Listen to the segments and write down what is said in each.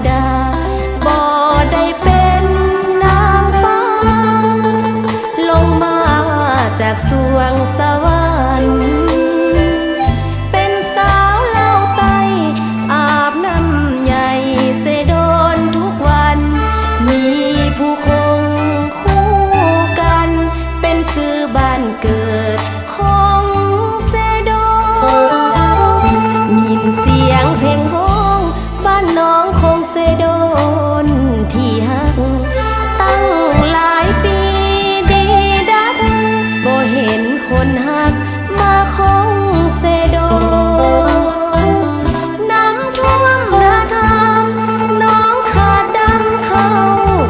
ดาบ่ได้เป็นนางฟ้าลงมาจากสวงสวรรค์เป็นสาวเล่าไตอาบน้ำใหญ่เสดนทุกวันมีผู้คงคู่กันเป็นชื่อบ้านเกิดของเสดนยินเสียงเพลงฮ้องบ้านน้องคงเสดนที่ฮักตั้งหลายปีดีดักบ่เห็นคนฮักมาคงเสดนน้ำท่วมนาทามน้องขาดดำเข้า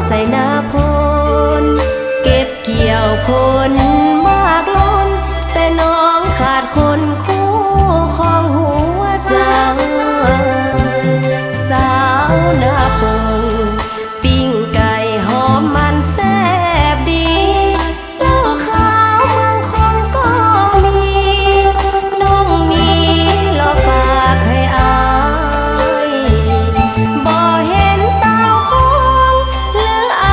ใส่นาพลเก็บเกี่ยวผลมากล้นแต่น้องขาดคนคู่ของหัวใจสาวนาปงปิ้งไก่หอมมันแซ่บดีเหล้าขาวเมืองคงก็มีน้องนี้รอฝากให้อายบ่เห็นเต่าคงหรือไอ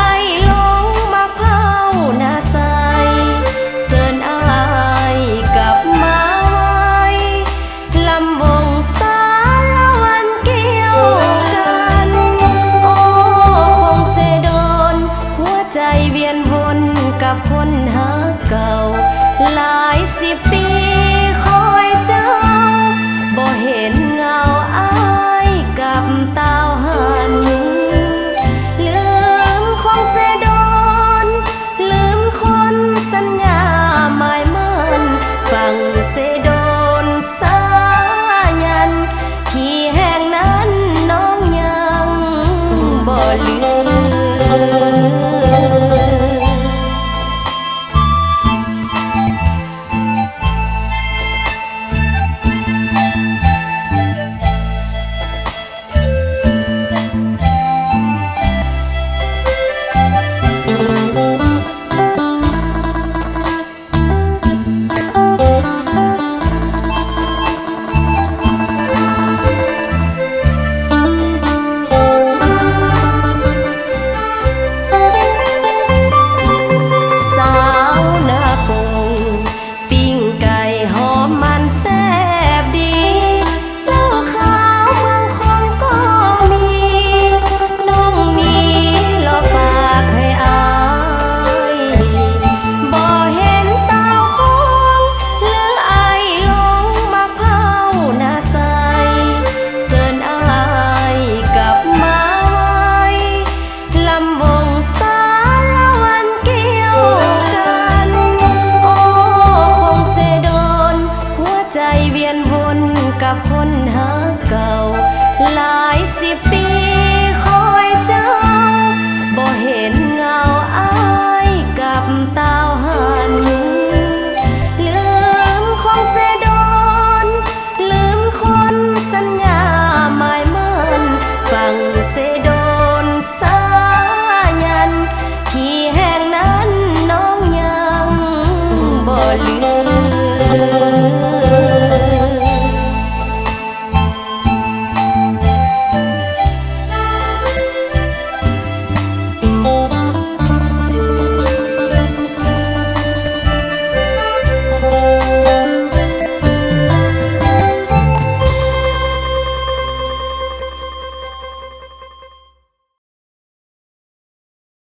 ลงมาเผาหน้าใสเสิร์นอายกลับมาไว้ลำวงสารวันเกี่ยวกันโอ้คงเสดนหัวใจเวียนวนกับคนหาเก่าหลายสิบปีคอยเจ้าบ่เห็นเงาอายกับเต้าหันลืมคงเสดนลืมคนสัญญาหมายมั่นฟังเสดนสายันที่แห่งนั้นน้องยังบ่ลืม กับคนหาเก่าหลายสิบปี